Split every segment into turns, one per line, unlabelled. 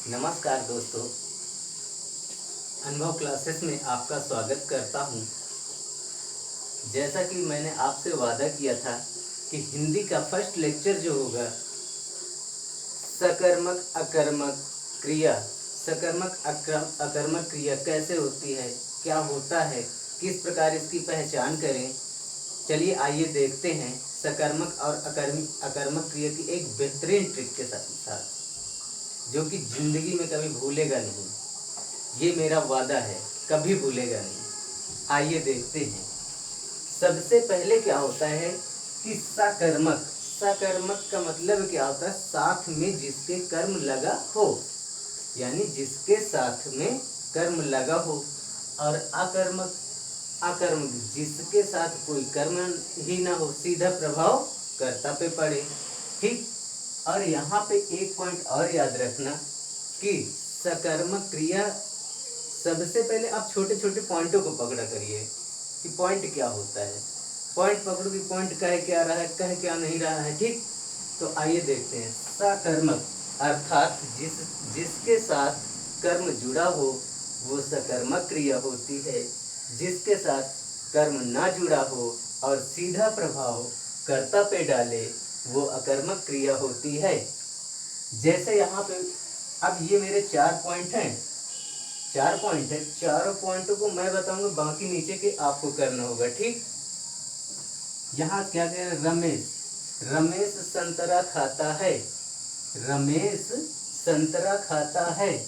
नमस्कार दोस्तों, अनुभव क्लासेस में आपका स्वागत करता हूं। जैसा कि मैंने आपसे वादा किया था कि हिंदी का फर्स्ट लेक्चर जो होगा सकर्मक अकर्मक क्रिया, अकर्मक क्रिया कैसे होती है, क्या होता है, किस प्रकार इसकी पहचान करें। चलिए आइए देखते हैं सकर्मक और अकर्मक क्रिया की एक बेहतरीन ट्रिक के साथ जो कि जिंदगी में कभी भूलेगा नहीं। ये मेरा वादा है, कभी भूलेगा नहीं। आइए देखते हैं। सबसे पहले क्या होता है कि सकर्मक। सकर्मक का मतलब क्या होता है? साथ में जिसके कर्म लगा हो, यानी जिसके साथ में कर्म लगा हो। और अकर्मक, अकर्मक जिसके साथ कोई कर्म ही ना हो, सीधा प्रभाव कर्ता पे पड़े। ठीक। और यहाँ पे एक पॉइंट और याद रखना कि सकर्मक क्रिया, सबसे पहले आप छोटे छोटे पॉइंटों को पकड़ा करिए कि पॉइंट क्या होता है। पॉइंट पकड़ो कि पॉइंट कह क्या रहा है, कह क्या नहीं रहा है। ठीक। तो आइए देखते हैं। सकर्मक अर्थात जिसके साथ कर्म जुड़ा हो वो सकर्मक क्रिया होती है। जिसके साथ कर्म ना जुड़ा हो और सीधा प्रभाव कर्ता पे डाले वो अकर्मक क्रिया होती है। जैसे यहाँ पे अब ये मेरे 4 पॉइंट हैं। 4 पॉइंट है, चारों पॉइंटों को मैं बताऊंगा, बाकी नीचे के आपको करना होगा। ठीक। यहाँ क्या कह रहे हैं? रमेश, रमेश संतरा खाता है। रमेश संतरा खाता है।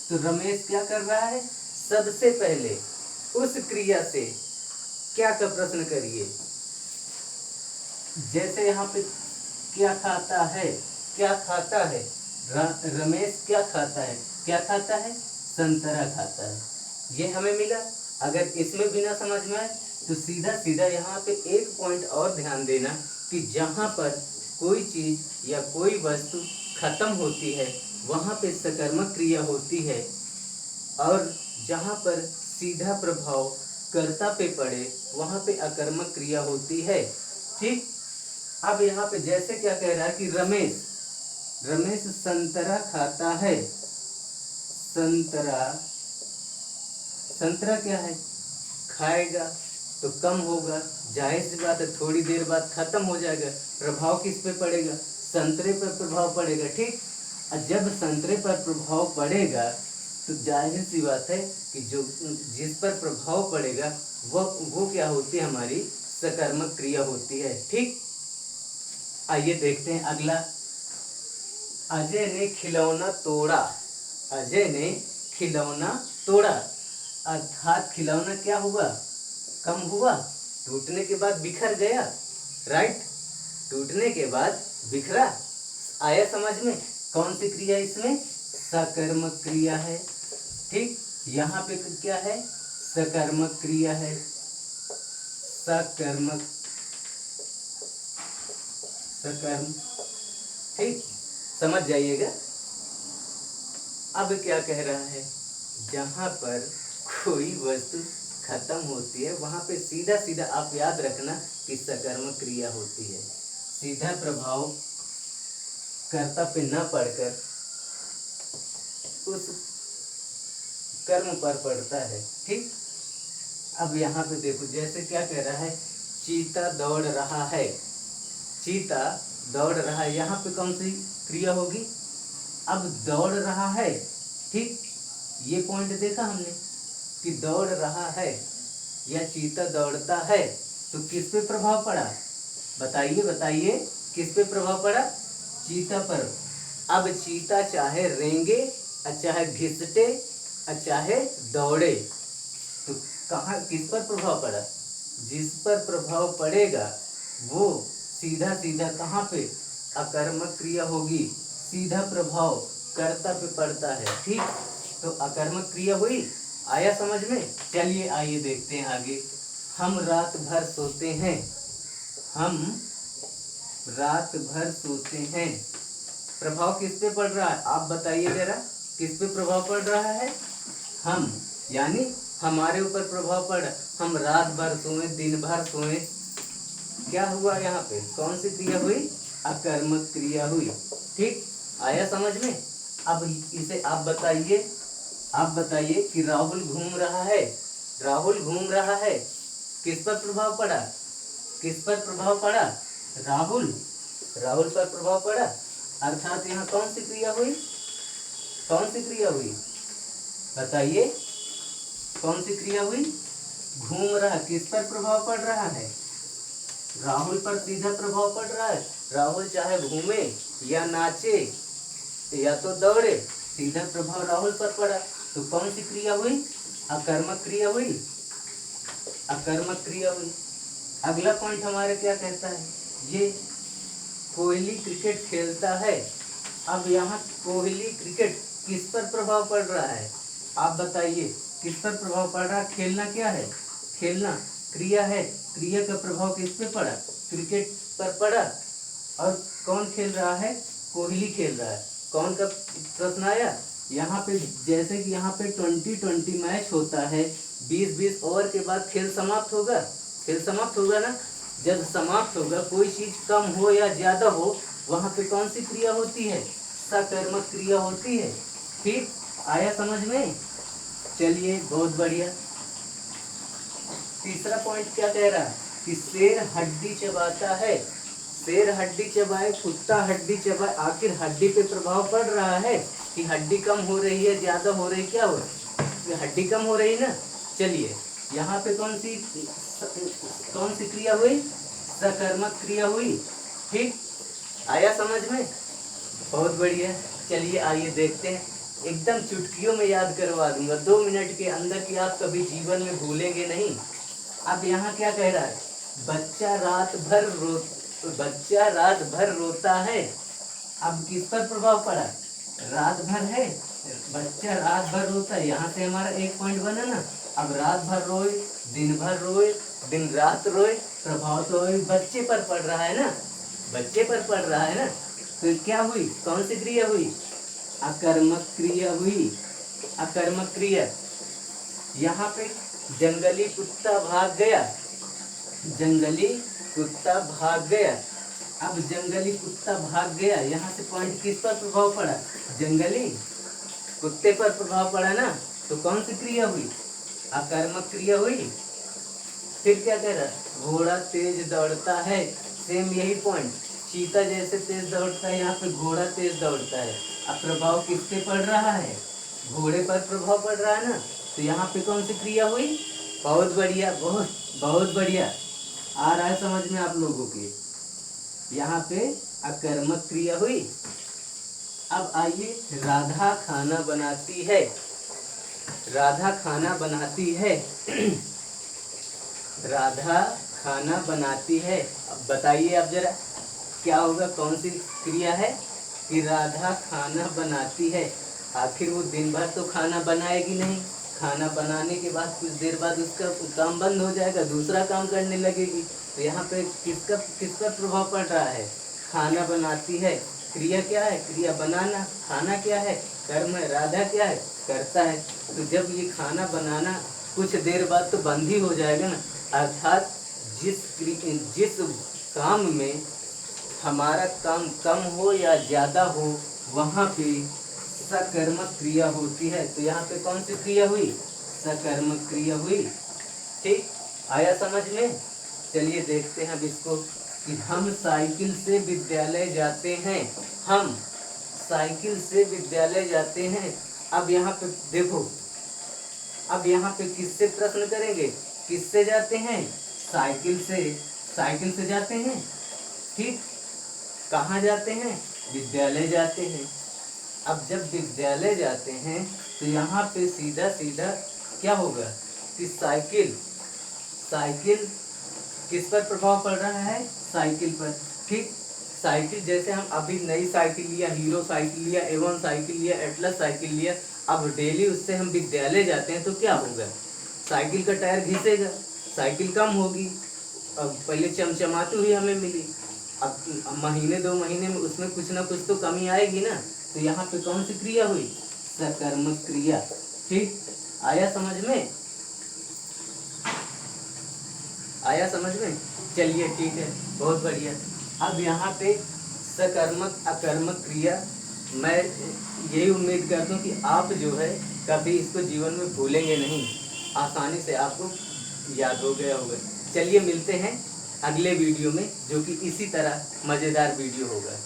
तो रमेश क्या कर रहा है? सबसे पहले उस क्रिया से क्या का प्रश्न करिए। जैसे यहाँ पे क्या खाता है, क्या खाता है? रमेश क्या खाता है? क्या खाता है? संतरा खाता है। ये हमें मिला। अगर इसमें बिना समझ में आए तो सीधा सीधा यहाँ पे एक पॉइंट और ध्यान देना कि जहाँ पर कोई चीज या कोई वस्तु खत्म होती है वहाँ पे सकर्मक क्रिया होती है, और जहाँ पर सीधा प्रभाव कर्ता पे पड़े वहाँ पे अकर्मक क्रिया होती है। ठीक। अब यहाँ पे जैसे क्या कह रहा है कि रमेश, रमेश संतरा खाता है। संतरा, संतरा क्या है? खाएगा तो कम होगा, जाहिर सी बात है थोड़ी देर बाद खत्म हो जाएगा। प्रभाव किस पे पड़ेगा? संतरे पर प्रभाव पड़ेगा। ठीक। और जब संतरे पर प्रभाव पड़ेगा तो जाहिर सी बात है कि जो जिस पर प्रभाव पड़ेगा वो क्या होती है? हमारी सकर्मक क्रिया होती है। ठीक। आइए देखते हैं अगला। अजय ने खिलौना तोड़ा। अजय ने खिलौना तोड़ा अर्थात खिलौना क्या हुआ? कम हुआ, टूटने के बाद बिखर गया। राइट। टूटने के बाद बिखरा। आया समझ में? कौन सी क्रिया इसमें? सकर्मक क्रिया है। ठीक। यहाँ पे क्या है? सकर्मक क्रिया है। सकर्मक, सकर्म। ठीक। समझ जाइएगा। अब क्या कह रहा है? जहाँ पर कोई वस्तु खत्म होती है वहां पे सीधा सीधा आप याद रखना कि सकर्मक क्रिया होती है। सीधा प्रभाव कर्ता पे न पड़कर उस कर्म पर पड़ता है। ठीक। अब यहाँ पे देखो जैसे क्या कह रहा है? चीता दौड़ रहा है। चीता दौड़ रहा है, यहाँ पे कौन सी क्रिया होगी? अब दौड़ रहा है। ठीक। ये पॉइंट देखा हमने कि दौड़ रहा है या चीता दौड़ता है तो किस पे प्रभाव पड़ा? बताइए बताइए, किस पे प्रभाव पड़ा? चीता पर। अब चीता चाहे रेंगे, चाहे घिसटे, चाहे दौड़े, तो कहाँ किस पर प्रभाव पड़ा? जिस पर प्रभाव पड़ेगा वो सीधा सीधा कहाँ पे? अकर्मक क्रिया होगी। सीधा प्रभाव कर्ता पे पड़ता है। ठीक। तो अकर्मक क्रिया हुई। आया समझ में? चलिए आइए देखते हैं आगे। हम रात भर सोते हैं। हम रात भर सोते हैं। प्रभाव किस पे पड़ रहा है? आप बताइए जरा, किस पे प्रभाव पड़ रहा है? हम, यानी हमारे ऊपर प्रभाव पड़। हम रात भर सोए, दिन भर सोए, क्या हुआ? यहाँ पे कौन सी क्रिया हुई? अकर्मक क्रिया हुई। ठीक। आया समझ में? अब इसे आप बताइए कि राहुल घूम रहा है। राहुल घूम रहा है, किस पर प्रभाव पड़ा? किस पर प्रभाव पड़ा? राहुल राहुल पर प्रभाव पड़ा। अर्थात यहाँ कौन सी क्रिया हुई? कौन सी क्रिया हुई बताइए? कौन सी क्रिया हुई? घूम रहा, किस पर प्रभाव पड़ रहा है? राहुल पर सीधा प्रभाव पड़ रहा है। राहुल चाहे घूमे या नाचे या तो दौड़े, सीधा प्रभाव राहुल पर पड़ा। तो कौन सी क्रिया हुई? अकर्मक क्रिया हुई। अकर्मक क्रिया हुई। अगला पॉइंट हमारे क्या कहता है? ये कोहली क्रिकेट खेलता है। अब यहाँ कोहली क्रिकेट किस पर प्रभाव पड़ रहा है? आप बताइए, किस पर प्रभाव पड़ रहा है? खेलना क्या है? खेलना क्रिया है। क्रिया का प्रभाव किस पे पड़ा? क्रिकेट पर पड़ा। और कौन खेल रहा है? कोहली खेल रहा है। कौन का प्रश्न आया? यहाँ पे जैसे कि यहाँ पे 20-20 मैच होता है, 20-20 ओवर के बाद खेल समाप्त होगा। खेल समाप्त होगा ना। जब समाप्त होगा, कोई चीज कम हो या ज्यादा हो, वहां पे कौन सी क्रिया होती है? सकर्मक क्रिया होती है। ठीक, आया समझ में? चलिए, बहुत बढ़िया। तीसरा पॉइंट क्या कह रहा है? कि शेर हड्डी चबाता है। शेर हड्डी चबाए, कुत्ता हड्डी चबाए, आखिर हड्डी पे प्रभाव पड़ रहा है कि हड्डी कम हो रही है, ज्यादा हो रही, क्या हो रहा है? हड्डी कम हो रही ना। चलिए, यहाँ पे कौन सी क्रिया हुई? सकर्मक क्रिया हुई। ठीक, आया समझ में? बहुत बढ़िया। चलिए आइए देखते हैं। एकदम चुटकियों में याद करवा दूंगा, 2 मिनट के अंदर की, आप कभी जीवन में भूलेंगे नहीं। अब यहाँ क्या कह रहा है? बच्चा रात भर रोता है। अब किस पर प्रभाव पड़ा? रात भर है, बच्चा रात भर रोता है, यहाँ से हमारा एक पॉइंट बना ना। अब रात भर रोए, दिन भर रोए, दिन रात रोए, प्रभाव तो बच्चे पर पड़ रहा है ना। बच्चे पर पड़ रहा है ना। तो क्या हुई? कौन सी क्रिया हुई? अकर्मक क्रिया हुई। अकर्मक क्रिया। यहाँ पे जंगली कुत्ता भाग गया। जंगली कुत्ता भाग गया। अब जंगली कुत्ता भाग गया, यहाँ से पॉइंट किस पर प्रभाव पड़ा? जंगली कुत्ते पर प्रभाव पड़ा ना। तो कौन सी क्रिया हुई? अकर्मक क्रिया हुई। फिर क्या कह रहा है? घोड़ा तेज दौड़ता है। सेम यही पॉइंट, चीता जैसे तेज दौड़ता है, यहाँ पे घोड़ा तेज दौड़ता है। अब प्रभाव किस पे पड़ रहा है? घोड़े पर प्रभाव पड़ रहा है ना। तो यहाँ पे कौन सी क्रिया हुई? बहुत बढ़िया, बहुत बहुत बढ़िया। आ रहा है समझ में आप लोगों के? यहाँ पे अकर्मक क्रिया हुई। अब आइए, राधा खाना बनाती है। राधा खाना बनाती है। राधा खाना बनाती है। अब बताइए आप जरा, क्या होगा? कौन सी क्रिया है कि राधा खाना बनाती है? आखिर वो दिन भर तो खाना बनाएगी नहीं। खाना बनाने के बाद कुछ देर बाद उसका काम बंद हो जाएगा, दूसरा काम करने लगेगी। तो यहाँ पे किस पर प्रभाव पड़ रहा है? खाना बनाती है। क्रिया क्या है? क्रिया बनाना। खाना क्या है? कर्म है। राधा क्या है? करता है। तो जब ये खाना बनाना कुछ देर बाद तो बंद ही हो जाएगा ना। अर्थात जिस काम में हमारा काम कम हो या ज्यादा हो, वहां पे सकर्मक क्रिया होती है। तो यहाँ पे कौन सी क्रिया हुई? सकर्मक क्रिया हुई। ठीक, आया समझ में? चलिए देखते हैं अब इसको कि हम साइकिल से विद्यालय जाते हैं। हम साइकिल से विद्यालय जाते हैं। अब यहाँ पे देखो, अब यहाँ पे किससे प्रश्न करेंगे? किससे जाते हैं? साइकिल से। साइकिल से जाते हैं। ठीक, कहाँ जाते हैं? विद्यालय जाते हैं। अब जब विद्यालय जाते हैं तो यहाँ पे सीधा सीधा क्या होगा कि साइकिल साइकिल किस पर प्रभाव पड़ रहा है? साइकिल पर। ठीक, साइकिल जैसे हम अभी नई साइकिल लिया, हीरो साइकिल लिया, एवन साइकिल लिया, एटलस साइकिल लिया, अब डेली उससे हम विद्यालय जाते हैं तो क्या होगा? साइकिल का टायर घिसेगा, साइकिल कम होगी। अब पहले चमचमाती हुई हमें मिली, अब महीने 2 महीने में उसमें कुछ ना कुछ तो कमी आएगी ना। तो यहाँ पे कौन सी क्रिया हुई? सकर्मक क्रिया। ठीक, आया समझ में? आया समझ में? चलिए ठीक है, बहुत बढ़िया। अब यहाँ पे सकर्मक अकर्मक क्रिया मैं यही उम्मीद करता हूँ कि आप जो है कभी इसको जीवन में भूलेंगे नहीं, आसानी से आपको याद हो गया होगा। चलिए मिलते हैं अगले वीडियो में, जो कि इसी तरह मज़ेदार वीडियो होगा।